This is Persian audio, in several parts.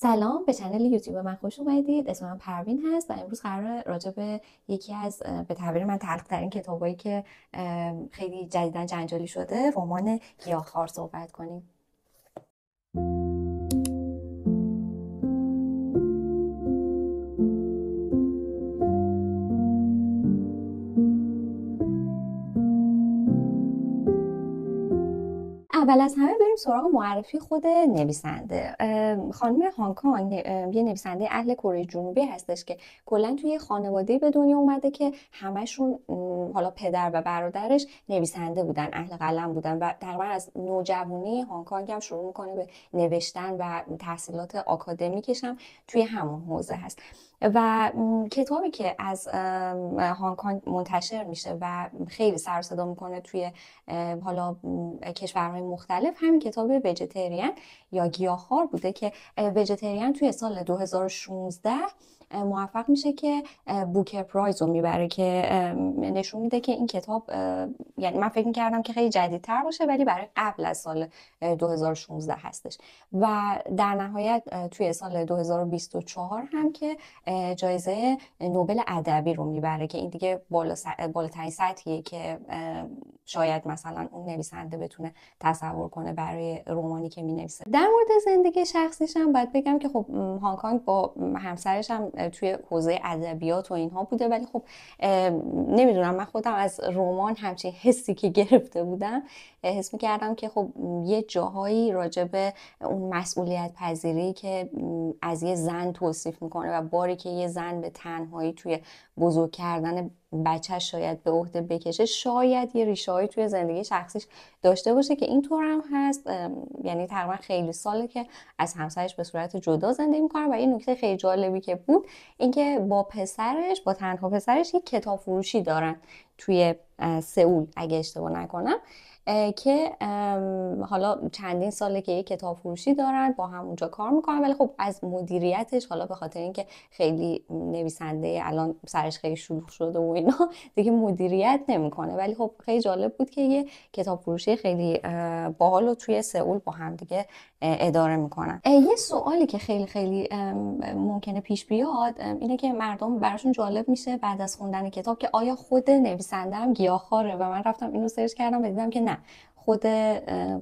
سلام، به چنل یوتیوب من خوش اومدید. اسم من پروین هست و امروز قراره راجع به یکی از به تعبیر من تلخ‌ترین کتابایی که خیلی جدیداً جنجالی شده، رمان گیاهخوار صحبت کنیم. اول از همه بریم سراغ معرفی خود نویسنده. خانم هانگ کانگ یه نویسنده اهل کره جنوبی هستش که کلا توی خانواده‌ای به دنیا اومده که همشون حالا پدر و برادرش نویسنده بودن، اهل قلم بودن و تقریبا از نوجوانی هانگ کانگ هم شروع میکنه به نوشتن و تحصیلات آکادمیکش هم توی همون حوزه هست. و کتابی که از هانگ کانگ منتشر میشه و خیلی سر و صدا میکنه توی حالا کشورهای مختلف، همین کتاب ویژیتریان یا گیاهخوار بوده که ویژیتریان توی سال 2016 موفق میشه که بوکر پرایز رو میبره که نشون میده که این کتاب، یعنی من فکر میکردم که خیلی جدیدتر باشه ولی برای قبل از سال 2016 هستش و در نهایت توی سال 2024 هم که جایزه نوبل ادبی رو میبره که این دیگه بالاترین سطحیه که شاید مثلا اون نویسنده بتونه تصور کنه برای رمانی که مینویسه. در مورد زندگی شخصیش هم باید بگم که خب هانگ کانگ با همسرش هم توی حوزه ادبیات و اینها بوده، ولی خب نمیدونم، من خودم از رمان همچین حسی که گرفته بودم حس میکردم که خب یه جاهایی راجع به اون مسئولیت پذیری که از یه زن توصیف میکنه و باری که یه زن به تنهایی توی بزرگ کردن بچه شاید به عهده بکشه، شاید یه ریشه‌ای توی زندگی شخصیش داشته باشه که اینطور هم هست. یعنی تقریبا خیلی ساله که از همسرش به صورت جدا زندگی میکنه و این نکته خیلی جالبی که بود اینکه با تنها پسرش یک کتاب فروشی دارن توی سئول اگه اشتباه نکنم، که حالا چندین ساله که یک کتاب فروشی دارن، با هم اونجا کار میکنن، ولی خب از مدیریتش، حالا به خاطر اینکه خیلی نویسنده الان سرش خیلی شلوغ شده و اینا، دیگه مدیریت نمیکنه، ولی خب خیلی جالب بود که یه کتاب فروشی خیلی باحال رو توی سئول با هم دیگه اداره میکنن. یه سوالی که خیلی خیلی ممکنه پیش بیاد اینه که مردم براشون جالب میشه بعد از خوندن کتاب که آیا خود نویسنده هم گیاهخواره، و من رفتم اینو سرچ کردم و دیدم که نه، خود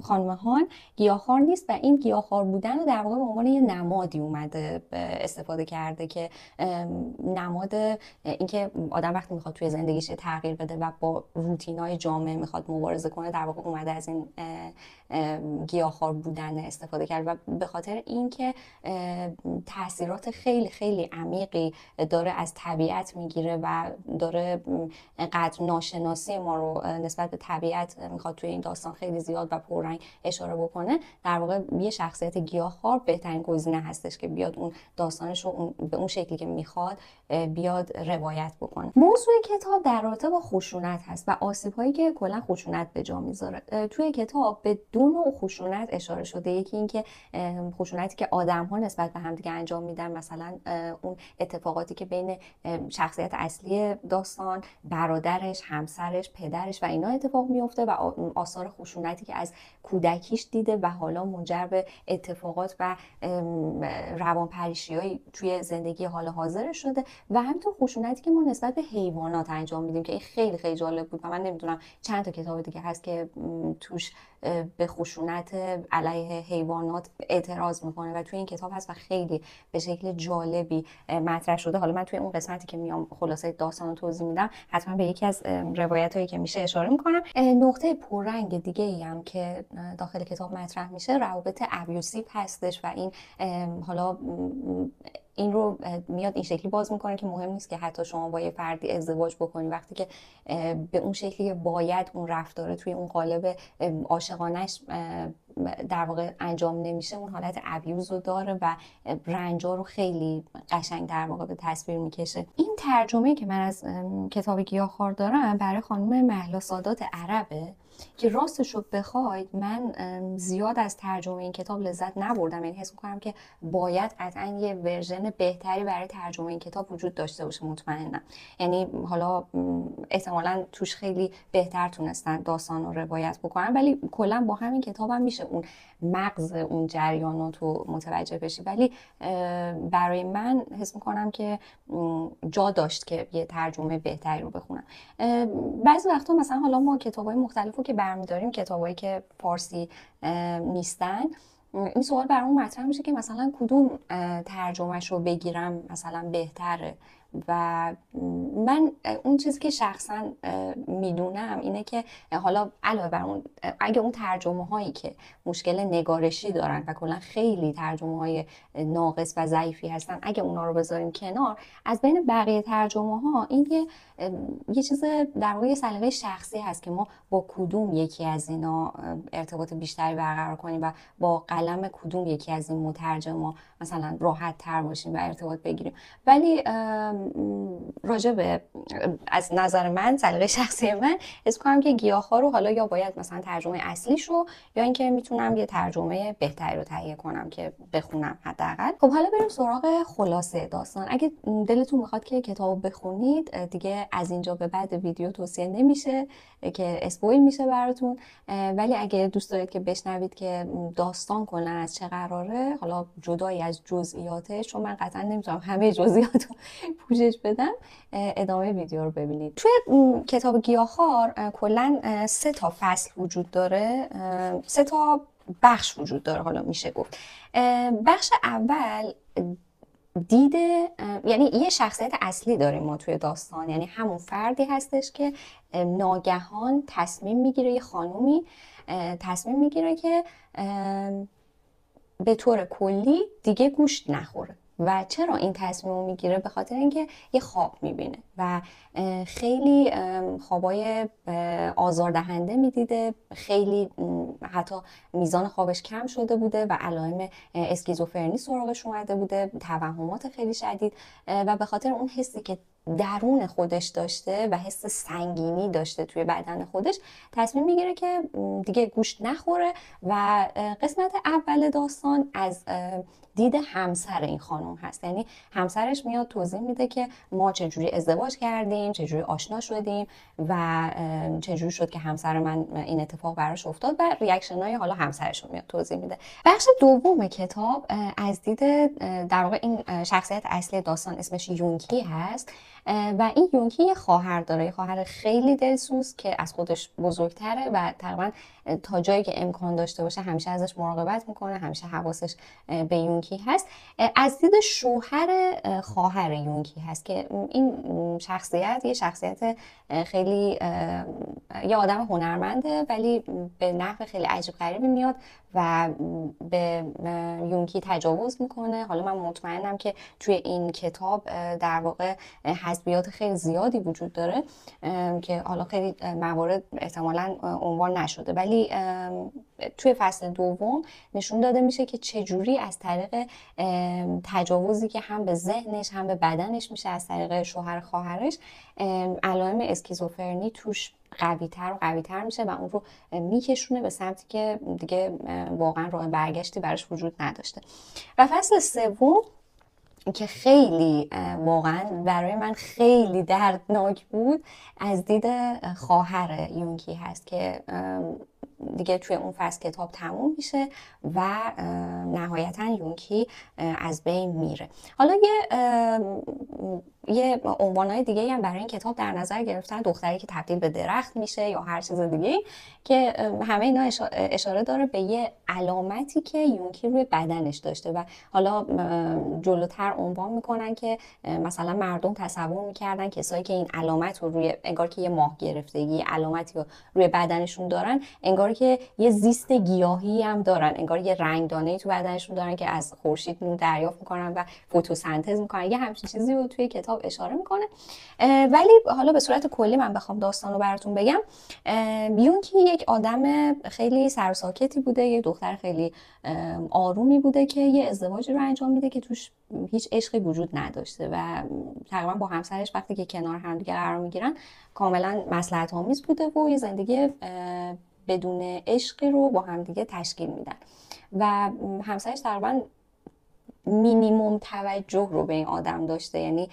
خانم هان گیاهخوار نیست و این گیاهخوار بودن رو در واقع به عنوان یه نمادی اومده استفاده کرده که نماد اینکه آدم وقتی میخواد توی زندگیش تغییر بده و با روتینای جامعه میخواد مبارزه کنه، در واقع اومده از این گیاهخوار بودن استفاده کرد و به خاطر اینکه تاثیرات خیلی خیلی عمیقی داره از طبیعت میگیره و داره قدر ناشناسی ما رو نسبت به طبیعت میخواد توی این داستان خیلی زیاد و پررنگ اشاره بکنه، در واقع یه شخصیت گیاهخوار بهترین گزینه هستش که بیاد اون داستانش رو به اون شکلی که میخواد بیاد روایت بکنه. موضوع کتاب در رابطه با خشونت هست و آسیب‌هایی که کلا خشونت به جا میذاره. توی کتاب به دو نوع خشونت اشاره شده. یکی این که خشونتی که آدم‌ها نسبت به همدیگه انجام میدن، مثلا اون اتفاقاتی که بین شخصیت اصلی داستان، برادرش، همسرش، پدرش و اینا اتفاق میفته و آثار خشونتی که از کودکیش دیده و حالا منجر به اتفاقات و روانپریشی‌های توی زندگی حال حاضر شده و همینطور خشونتی که ما نسبت به حیوانات انجام میدیم که این خیلی خیلی جالب بود و من نمیدونم چند تا کتاب دیگه هست که توش به خشونت علیه حیوانات اعتراض میکنه و توی این کتاب هست و خیلی به شکل جالبی مطرح شده. حالا من توی اون قسمتی که میام خلاصه داستان رو توضیح میدم حتما به یکی از روایت هایی که میشه اشاره میکنم. نقطه پررنگ دیگه ای هم که داخل کتاب مطرح میشه روابط ابیوسیو هستش و این حالا این رو میاد این شکلی باز میکنه که مهم نیست که حتی شما با یه فردی ازدواج بکنی، وقتی که به اون شکلی باید اون رفتاره توی اون قالب عاشقانش در واقع انجام نمیشه، اون حالت ابیوز رو داره و رنجا رو خیلی قشنگ در واقع به تصویر میکشه. این ترجمه که من از کتاب گیاهخوار دارم برای خانم مهلا سادات عربه که راستش رو بخواید من زیاد از ترجمه این کتاب لذت نبردم. یعنی حس میکنم که باید قطعا یه ورژن بهتری برای ترجمه این کتاب وجود داشته باشه مطمئنم. یعنی حالا احتمالاً توش خیلی بهتر تونستن داستان رو روایت بکنن، ولی کلا با همین کتاب هم میشه اون مغز اون جریانات رو متوجه بشی. ولی برای من حس میکنم که جا داشت که یه ترجمه بهتری رو بخونم. بعضی وقتا مثلا حالا ما کتابای مختلف رو که برمیداریم، کتابایی که فارسی نیستن، این سوال برام مطرح میشه که مثلا کدوم ترجمهش رو بگیرم مثلا بهتره. و من اون چیزی که شخصا میدونم اینه که حالا علاوه بر اون، اگه اون ترجمه هایی که مشکل نگارشی دارن و کلا خیلی ترجمه های ناقص و ضعیفی هستن، اگه اونا رو بذاریم کنار، از بین بقیه ترجمه ها این یه چیز در واقع سلیقه شخصی هست که ما با کدوم یکی از اینا ارتباط بیشتری برقرار کنیم و با قلم کدوم یکی از این مترجما مثلا راحت تر باشیم و ارتباط بگیریم. ولی راجع به از نظر من، سلیقه شخصی من، حس کنم که گیاها رو حالا یا باید مثلا ترجمه اصلیش رو، یا اینکه میتونم یه ترجمه بهتری رو تهیه کنم که بخونم حداقل. خب حالا بریم سراغ خلاصه داستان. اگه دلتون میخواد که کتابو بخونید، دیگه از اینجا به بعد ویدیو توصیه نمیشه که اسپویل میشه براتون، ولی اگه دوست دارید که بشنوید که داستان کلا از چه قراره، حالا جدایی از جزئیاتش، چون من قطعا نمیتونم همه جزئیات رو پوشش بدم، ادامه ویدیو رو ببینید. توی کتاب گیاهخوار کلا 3 تا فصل وجود داره، 3 تا بخش وجود داره حالا میشه گفت. بخش اول یعنی یه شخصیت اصلی داریم ما توی داستان، یعنی همون فردی هستش که ناگهان تصمیم میگیره، یه خانومی تصمیم میگیره که به طور کلی دیگه گوشت نخوره. و چرا این تصمیم رو میگیره؟ به خاطر اینکه یه خواب میبینه و خیلی خوابای آزاردهنده میدیده، خیلی حتی میزان خوابش کم شده بوده و علائم اسکیزوفرنی سراغش اومده بوده، توهمات خیلی شدید، و به خاطر اون حسی که درون خودش داشته و حس سنگینی داشته توی بدن خودش، تصمیم میگیره که دیگه گوشت نخوره. و قسمت اول داستان از دید همسر این خانم هست. یعنی همسرش میاد توضیح میده که ما چجوری ازدواج کردیم، چجوری آشنا شدیم و چجوری شد که همسر من این اتفاق براش افتاد، و ریاکشنای حالا همسرش رو میاد توضیح میده. بخش دوم کتاب از دید در واقع این شخصیت اصلی داستان اسمش یونکی هست و این یونکی یه خواهر داره، یه خواهر خیلی دلسوز که از خودش بزرگتره و تقریبا تا جایی که امکان داشته باشه همیشه ازش مراقبت میکنه، همیشه حواسش به یونکی هست. از دید شوهر خواهر یونکی هست که این شخصیت یه شخصیت خیلی یه آدم هنرمنده، ولی به نحو خیلی عجیب غریبی میاد و به یونکی تجاوز میکنه. حالا من مطمئنم که توی این کتاب در واقع حذفیات خیلی زیادی وجود داره که حالا خیلی موارد احتمالاً عنوان نشده، ولی توی فصل دوم نشون داده میشه که چجوری از طریق تجاوزی که هم به ذهنش هم به بدنش میشه از طریق شوهر خواهرش، علائم اسکیزوفرنی توش قوی‌تر و قوی‌تر میشه و اون رو میکشونه به سمتی که دیگه واقعا راه برگشتی براش وجود نداشته. و فصل سوم که خیلی واقعا برای من خیلی دردناک بود، از دید خواهر یونکی هست که دیگه توی اون فصل کتاب تموم میشه و نهایتا یونکی از بین میره. حالا یه عنوانهای دیگه هم برای این کتاب در نظر گرفتن، دختری که تبدیل به درخت میشه یا هر چیز دیگه، که همه اینا اشاره داره به یه علامتی که یونکی روی بدنش داشته و حالا جلوتر عنوان میکنن که مثلا مردم تصور میکردن کسایی که این علامت رو روی، انگار که یه ماه گرفتگی علامتی رو روی بدنشون دارن، انگار که یه زیست گیاهی هم دارن، انگار یه رنگدانه‌ای تو بدنشون دارن که از خورشید نور دریافت میکنن و فتوسنتز میکنن. یه همچین چیزی رو توی کتاب اشاره میکنه. ولی حالا به صورت کلی من بخوام داستان رو براتون بگم، یونکی یک آدم خیلی سرساکتی بوده، یه دختر خیلی آرومی بوده که یه ازدواجی رو انجام میده که توش هیچ عشقی وجود نداشته و تقریبا با همسرش وقتی که کنار هم دیگه قرار میگیرن کاملا مصلحت آمیز بوده و یه زندگی بدون عشقی رو با همدیگه تشکیل میدن و همسرش تقریبا مینیموم توجه رو به این آدم داشته، یعنی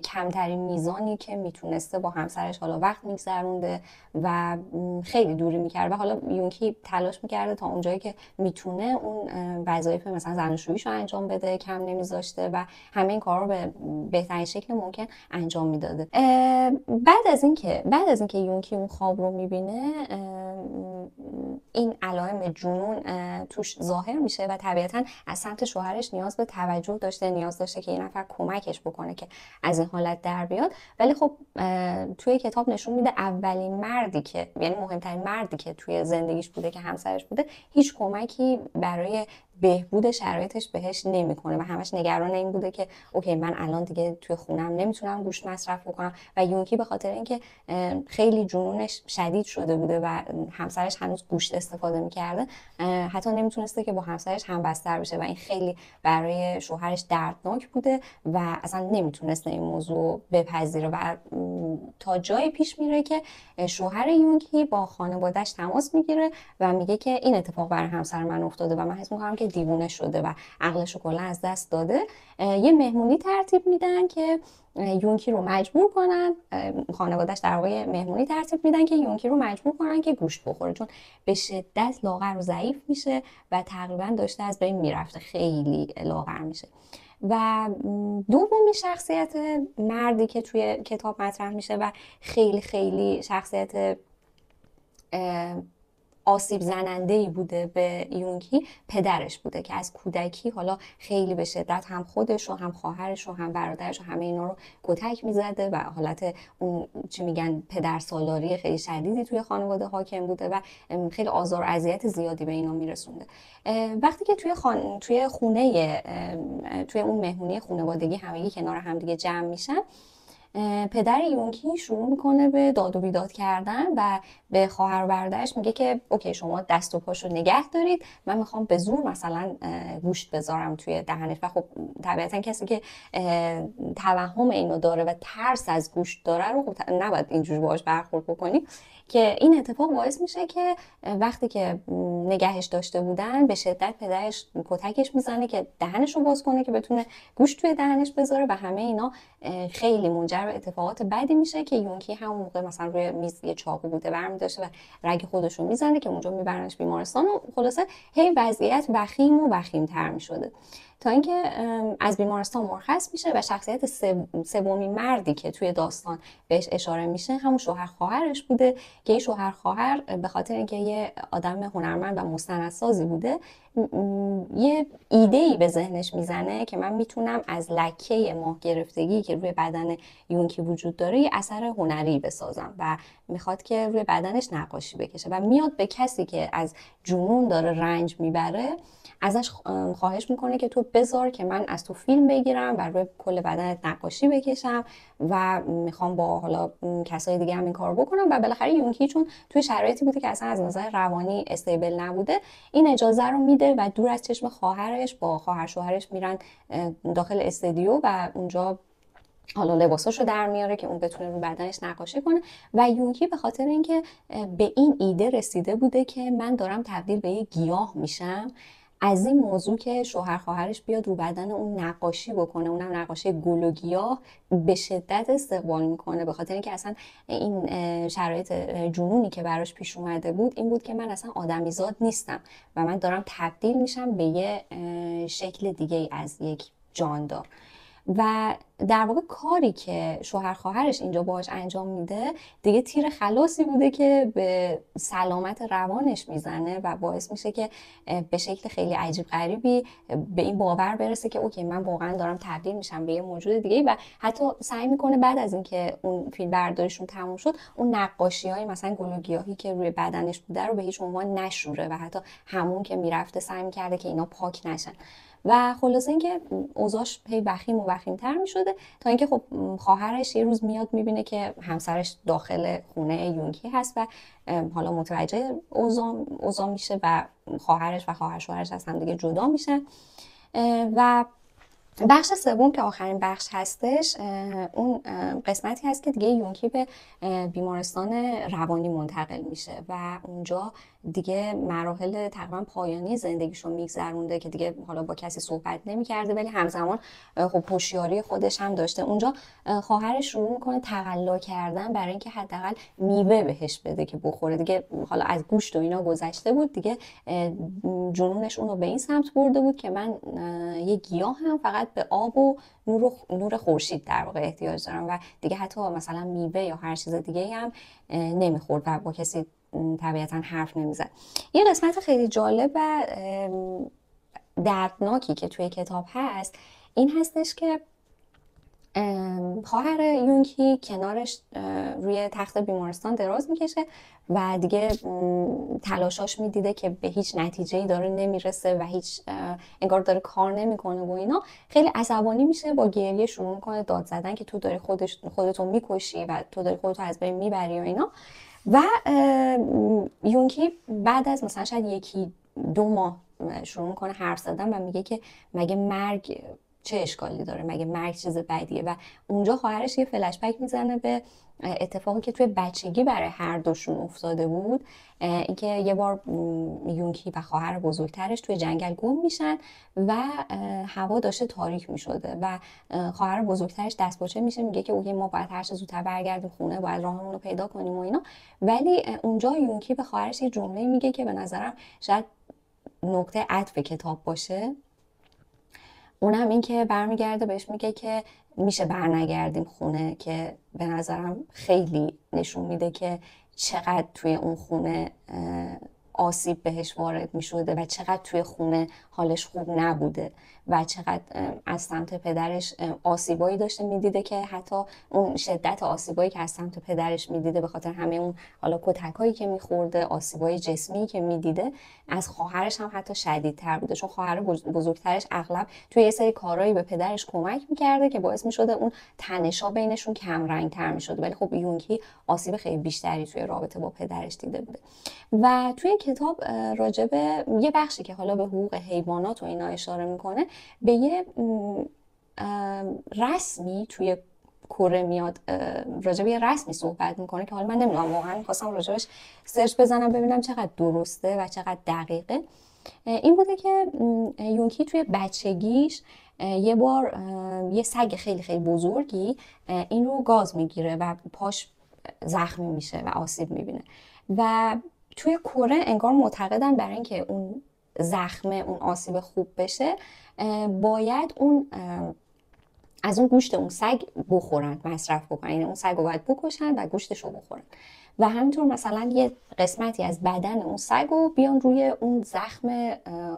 کمترین میزانی که میتونسته با همسرش حالا وقت میگذرونده و خیلی دوری میکرد و حالا یونکی تلاش میکرده تا اونجایی که میتونه اون وظایف مثلا زناشوییشو انجام بده، کم نمیذاشته و همه این کارا رو به بهترین شکل ممکن انجام میداده. بعد از اینکه یونکی اون خواب رو میبینه، این علائم جنون توش ظاهر میشه و طبیعتا از سمت شوهرش نیاز به توجه داشته، نیاز داشته که این نفر کمکش بکنه که از این حالت در بیاد. ولی خب توی کتاب نشون میده اولین مردی که، یعنی مهمترین مردی که توی زندگیش بوده که همسرش بوده، هیچ کمکی برای بهبود شرایطش بهش نمیکنه و همش نگران این بوده که اوکی من الان دیگه توی خونم نمیتونم گوشت مصرف بکنم و یونکی به خاطر اینکه خیلی جنونش شدید شده بوده و همسرش هنوز گوشت استفاده میکرده، حتی نمیتونسته که با همسرش همبستر بشه و این خیلی برای شوهرش دردناک بوده و اصلا نمیتونسته این موضوع بپذیره و تا جایی پیش میره که شوهر یونکی با خانواده‌اش تماس میگیره و میگه که این اتفاق برای همسر من افتاده و من حس میکنم که دیوونه شده و عقلش رو کلا از دست داده. یه مهمونی ترتیب میدن که یونکی رو مجبور کنن، خانواده‌اش در واقع مهمونی ترتیب میدن که یونکی رو مجبور کنن که گوشت بخوره، چون به شدت لاغر و ضعیف میشه و تقریبا داشته از بین میرفته، خیلی لاغر میشه. و دومین شخصیت مردی که توی کتاب مطرح میشه و خیلی خیلی شخصیت آسیب زننده‌ای بوده به یونکی، پدرش بوده که از کودکی حالا خیلی به شدت هم خودش و هم خواهرش و هم برادرش و همه اینا رو کتک میزده و حالت اون چی میگن پدر سالاری خیلی شدیدی توی خانواده حاکم بوده و خیلی آزار و اذیت زیادی به اینا میرسونده. وقتی که توی خونه توی اون مهمونی خانوادگی همگی کنار همدیگه جمع میشن، پدر یونکی شروع میکنه به داد و بیداد کردن و به خواهر و برادرش میگه که اوکی شما دست و پاشو نگه دارید، من میخوام به زور مثلا گوشت بذارم توی دهنش. و خب طبیعتا کسی که توهم اینو داره و ترس از گوشت داره رو خب نباید اینجوری باهاش برخورد بکنی، که این اتفاق باعث میشه که وقتی که نگهش داشته بودن به شدت پدرش کتکش میزنه که دهنش رو باز کنه که بتونه گوشت توی دهنش بذاره و همه اینا خیلی منجر به اتفاقات بدی میشه که یونکی همون موقع مثلا روی میز یه چاقو بوده برمی‌داشته و رگ خودش رو میزنه که اونجا میبرنش بیمارستان و خلاصه هی وضعیت وخیم و وخیم‌تر میشده تا اینکه از بیمارستان مرخص میشه و شخصیت سومین مردی که توی داستان بهش اشاره میشه همون شوهر خواهرش بوده که این شوهر خواهر به خاطر اینکه یه آدم هنرمند و مستندسازی بوده، یه ایده‌ای به ذهنش میزنه که من میتونم از لکه ماه گرفتگی که روی بدن یونکی وجود داره یه اثر هنری بسازم و میخواد که روی بدنش نقاشی بکشه و میاد به کسی که از جنون داره رنج میبره ازش خواهش میکنه که تو بذار که من از تو فیلم بگیرم و روی کل بدنت نقاشی بکشم و میخوام با حالا کسای دیگه هم این کارو بکنم. و بالاخره یونکی چون توی شرایطی بوده که اصلا از نظر روانی استیبل نبوده این اجازه رو میده و دور از چشم خواهرش با خواهر شوهرش میرن داخل استودیو و اونجا حالا لباساشو در میاره که اون بتونه رو بدنش نقاشی کنه. و یونکی به خاطر اینکه به این ایده رسیده بوده که من دارم تبدیل به یه گیاه میشم، از این موضوع که شوهر خواهرش بیاد رو بدن اون نقاشی بکنه، اونم نقاشی گل و گیاه، به شدت استقبال میکنه، به خاطر اینکه اصلا این شرایط جنونی که براش پیش اومده بود این بود که من اصلا آدمیزاد نیستم و من دارم تبدیل میشم به یه شکل دیگه از یک جاندار. و در واقع کاری که شوهر خواهرش اینجا باهاش انجام میده دیگه تیر خلاصی بوده که به سلامت روانش میزنه و باعث میشه که به شکل خیلی عجیب غریبی به این باور برسه که اوکی من واقعا دارم تبدیل میشم به یه موجود دیگه و حتی سعی میکنه بعد از اینکه اون فیلم برداریشون تموم شد اون نقاشی‌های مثلا گل و گیاهی که روی بدنش بوده رو به هیچ عنوان نشوره و حتی همون که میرفته سعی میکرده که اینا پاک نشن. و خلاصه اینکه اوضاعش هی وخیم و وخیم‌تر می‌شده تا اینکه خب خواهرش یه روز میاد میبینه که همسرش داخل خونه یونکی هست و حالا متوجه اوضاع میشه و خواهرش و خواهر شوهرش از هم دیگه جدا میشن. و بخش سوم که آخرین بخش هستش اون قسمتی هست که دیگه یونکی به بیمارستان روانی منتقل میشه و اونجا دیگه مراحل تقریبا پایانی زندگیشو میگذرونده که دیگه حالا با کسی صحبت نمیکرده، ولی همزمان خب هوشیاری خودش هم داشته. اونجا خواهرش شروع میکنه تقلا کردن برای اینکه حداقل میوه بهش بده که بخوره. دیگه حالا از گوشت و اینا گذشته بود، دیگه جنونش اونو به این سمت برده بود که من یه گیاه هم فقط به آب و نور خورشید در واقع احتیاج دارم و دیگه حتی مثلا میوه یا هر چیز دیگه هم نمیخورد و با کسی طبیعتا حرف نمیزد. یه قسمت خیلی جالب و دردناکی که توی کتاب هست این هستش که خواهر یونگهی کنارش روی تخت بیمارستان دراز میکشه و دیگه تلاشاش میدیده که به هیچ نتیجه‌ای داره نمیرسه و هیچ انگار داره کار نمیکنه و اینا. خیلی عصبانی میشه، با گریه شروع میکنه داد زدن که تو داری خودتو میکشی و تو داری خودتو از بین میبری و اینا. و یونگهی بعد از مثلا شاید 1-2 ماه شروع میکنه حرف زدن و میگه که مگه مرگ چه اشکالی داره، مگه مرگ چیز بدیه. و اونجا خواهرش یه فلش بک میزنه به اتفاقی که توی بچگی برای هر دوشون افتاده بود، اینکه یه بار یونگهی و خواهر بزرگترش توی جنگل گم میشن و هوا داشته تاریک میشده و خواهر بزرگترش دست باچه میشه، میگه که اوکی ما باید هر چه زودتر برگردیم خونه، باید راهمون رو پیدا کنیم و اینا. ولی اونجا یونگهی به خواهرش یه جمله میگه که به نظرم شاید نقطه عطف کتاب باشه. اونم این که برمیگرده بهش میگه که میشه برنگردیم خونه، که به نظرم خیلی نشون میده که چقدر توی اون خونه آسیب بهش وارد میشده و چقدر توی خونه حالش خوب نبوده و چقدر از سمت پدرش آسیبایی داشته میدیده که حتی اون شدت آسیبایی که از سمت پدرش میدیده به خاطر همه اون حالا کتکایی که میخورده، آسیبای جسمی که میدیده، از خواهرش هم حتی شدیدتر بوده، چون خواهر بزرگترش اغلب توی یه سری کارهایی به پدرش کمک میکرده که باعث میشده اون تنشا بینشون کم رنگتر میشده، ولی خب یونگهی آسیب خیلی بیشتری توی رابطه با پدرش دیده بوده. و توی کتاب راجبه یه بخشی که حالا به حقوق حیوانات و اینا اشاره میکنه، به یه رسمی توی کره میاد، راجبه یه رسمی صحبت میکنه که حالا من نمیدونم، واقعا خواستم راجبش سرچ بزنم ببینم چقدر درسته و چقدر دقیقه. این بوده که یونگهی توی بچگیش یه بار یه سگ خیلی خیلی بزرگی این رو گاز میگیره و پاش زخمی میشه و آسیب میبینه و توی کره انگار معتقدن برای اینکه اون زخمه، اون آسیب خوب بشه، باید اون از اون گوشت اون سگ بخورن، مصرف بکنن، یعنی اون سگ رو باید بکشن و گوشتش رو بخورن و همینطور مثلا یه قسمتی از بدن اون سگ رو بیان روی اون زخم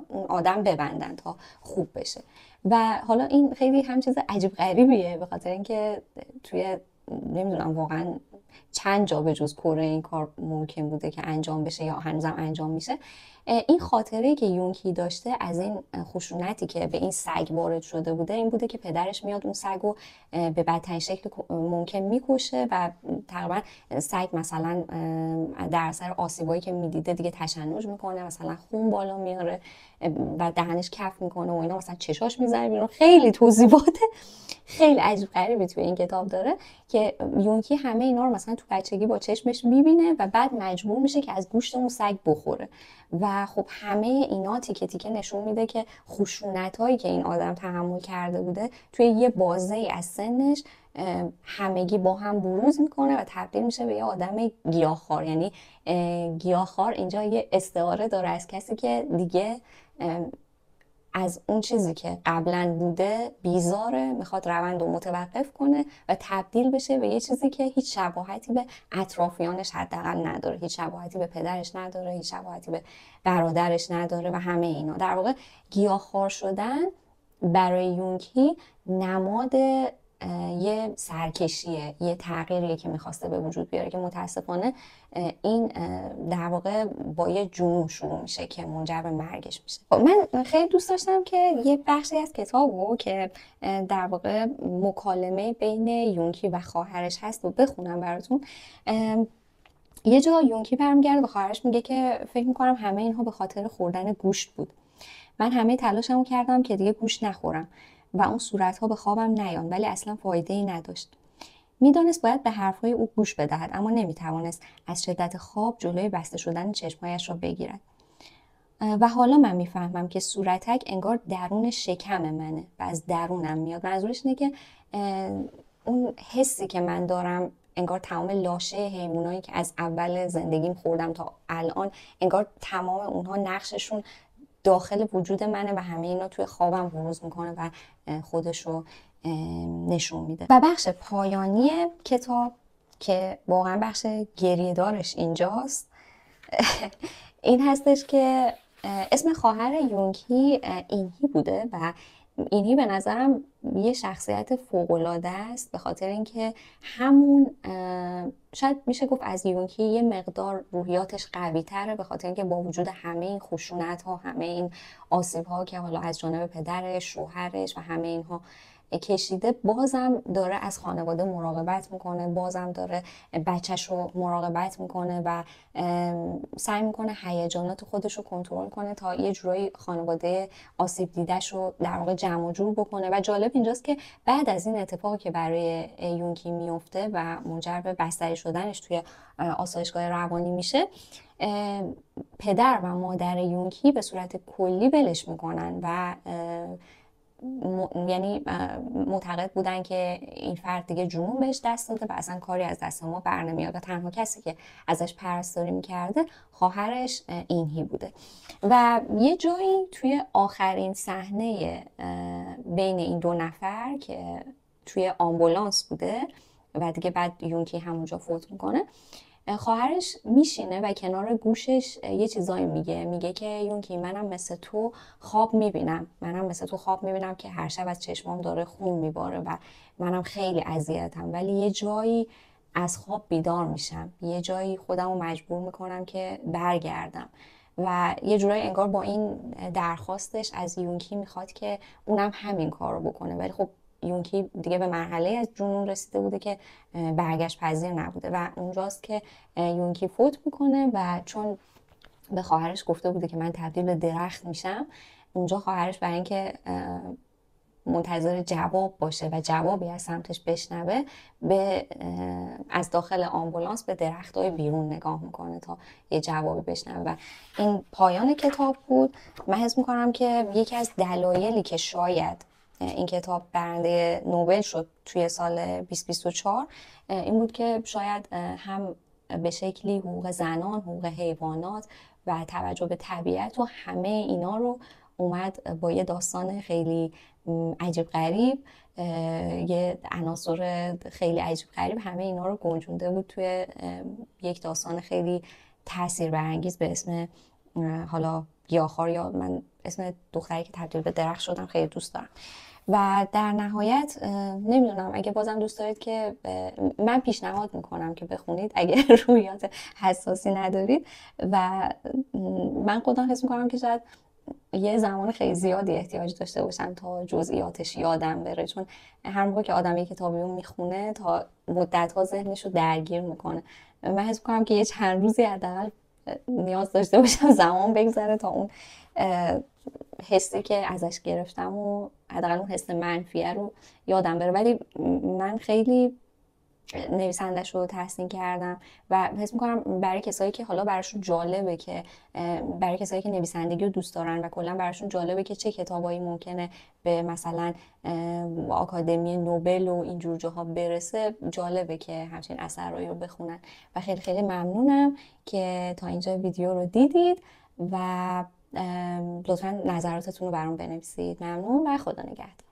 اون آدم ببندن تا خوب بشه. و حالا این خیلی هم چیز عجیب غریبیه، به خاطر اینکه توی نمیدونم واقعا چند جا به جز کره این کار ممکن بوده که انجام بشه یا هنوزم انجام میشه. این خاطره‌ای که یونگهی داشته از این خشونتی که به این سگ وارد شده بوده این بوده که پدرش میاد اون سگ رو به بدترین شکل ممکن میکشه و تقریبا سگ مثلا در اثر آسیبایی که میدیده دیگه تشنج میکنه، مثلا خون بالا میاره و دهنش کف میکنه و اینا، مثلا چشاش میزنه بیرون. خیلی توضیحات خیلی عجیب غریبی توی این کتاب داره که یونگهی همه اینا رو مثلا تو بچگی با چشمش میبینه و بعد مجبور میشه که از گوشت اون سگ بخوره و خب همه اینا تیکه تیکه نشون میده که خشونتایی که این آدم تحمل کرده بوده توی یه بازه از سنش همگی با هم بروز میکنه و تبدیل میشه به یه آدم گیاهخوار. یعنی گیاهخوار اینجا یه استعاره داره از کسی که دیگه از اون چیزی که قبلا بوده بیزاره، میخواد روند رو متوقف کنه و تبدیل بشه به یه چیزی که هیچ شباهتی به اطرافیانش حداقل نداره، هیچ شباهتی به پدرش نداره، هیچ شباهتی به برادرش نداره و همه اینا. در واقع گیاهخوار شدن برای یونگهی نماد یه سرکشیه، یه تغییریه که میخواسته به وجود بیاره که متاسفانه این در واقع با یه جنون شروع میشه که منجر به مرگش میشه. من خیلی دوست داشتم که یه بخشی از کتابو که در واقع مکالمه بین یونگهی و خواهرش هست و بخونم براتون. یه جا یونگهی برمیگرده به خواهرش میگه که فکر میکنم همه اینها به خاطر خوردن گوشت بود. من همه تلاشمو کردم که دیگه گوشت نخورم و اون صورتها به خوابم نیان، ولی اصلا فایده ای نداشت. میدانست باید به حرفهای او گوش بدهد، اما نمیتوانست از شدت خواب جلوی بسته شدن چشمهایش را بگیرد. و حالا من میفهمم که صورتک انگار درون شکم منه و از درونم میاد. منظورش اینه که اون حسی که من دارم، انگار تمام لاشه حیوانایی که از اول زندگیم خوردم تا الان، انگار تمام اونها نقششون داخل وجود منه و همه اینا توی خوابم بروز میکنه و خودش رو نشون میده. و بخش پایانی کتاب که واقعا بخش گریه دارش اینجاست این هستش که اسم خواهر یونگهی اینهی بوده و اینهی به نظرم یه شخصیت فوق‌العاده است، به خاطر اینکه همون شاید میشه گفت از یونگهی یه مقدار روحیاتش قوی تره، به خاطر اینکه با وجود همه این خشونت ها، همه این آسیب ها که حالا از جانب پدرش، شوهرش و همه اینها کشیده، بازم داره از خانواده مراقبت میکنه، بازم داره بچهش رو مراقبت میکنه و سعی میکنه هیجانات خودش رو کنترل کنه تا یه جورایی خانواده آسیب دیدش رو در واقع جمع و جور بکنه. و جالب اینجاست که بعد از این اتفاقی که برای یونگهی میفته و منجر به بستری شدنش توی آسایشگاه روانی میشه، پدر و مادر یونگهی به صورت کلی ولش میکنن و یعنی معتقد بودن که این فرد دیگه جنون بهش دست داده و اصلا کاری از دست ما بر نمیاد و تنها کسی که ازش پرستاری میکرده خواهرش اینهی بوده. و یه جایی توی آخرین صحنه بین این دو نفر که توی آمبولانس بوده و دیگه بعد یونگهی همونجا فوت میکنه، خواهرش میشینه و کنار گوشش یه چیزایی میگه که یونگهی منم مثل تو خواب میبینم که هر شب از چشمام داره خون میباره و منم خیلی اذیتم، ولی یه جایی از خواب بیدار میشم، یه جایی خودم رو مجبور میکنم که برگردم. و یه جورایی انگار با این درخواستش از یونگهی میخواد که اونم همین کار رو بکنه، ولی خب یونگهی دیگه به مرحله از جنون رسیده بوده که برگشت پذیر نبوده و اونجاست که یونگهی فوت میکنه و چون به خواهرش گفته بوده که من تبدیل به درخت میشم، اونجا خواهرش برای اینکه منتظر جواب باشه و جوابی از سمتش بشنوه، از داخل آمبولانس به درختای بیرون نگاه میکنه تا یه جوابی بشنوه. و این پایان کتاب بود. من حس میکنم که یکی از دلایلی که شاید این کتاب برنده نوبل شد توی سال 2024 این بود که شاید هم به شکلی حقوق زنان، حقوق حیوانات و توجه به طبیعت و همه اینا رو اومد با یه داستان خیلی عجیب غریب، یه عناصر خیلی عجیب غریب، همه اینا رو گنجونده بود توی یک داستان خیلی تأثیر برانگیز به اسم حالا گیاهخوار، یا من اسم دختری که تبدیل به درخت شدم خیلی دوست دارم. و در نهایت نمیدونم، اگه بازم دوست دارید که من پیشنهاد میکنم که بخونید اگه روحیات حساسی ندارید. و من خودم حس میکنم که شاید یه زمان خیلی زیادی احتیاج داشته باشم تا جزئیاتش یادم بره، چون هر موقع که آدم یک کتابی رو میخونه تا مدت‌ها ذهنش رو درگیر میکنه. من حس میکنم که یه چند روزی حداقل نیاز داشته باشم زمان بگذره تا اون حسی که ازش گرفتم و حداقل اون حس منفیه رو یادم بره. ولی من خیلی نویسندش رو تحسین کردم و حس میکنم برای کسایی که حالا براشون جالبه که برای کسایی که نویسندگی رو دوست دارن و کلا براشون جالبه که چه کتابایی ممکنه به مثلا آکادمی نوبل و اینجور جاها برسه، جالبه که همچین اثرایی رو بخونن. و خیلی خیلی ممنونم که تا اینجا ویدیو رو دیدید و لطفا نظراتتون رو برام بنویسید. ممنون و خدا نگهدار.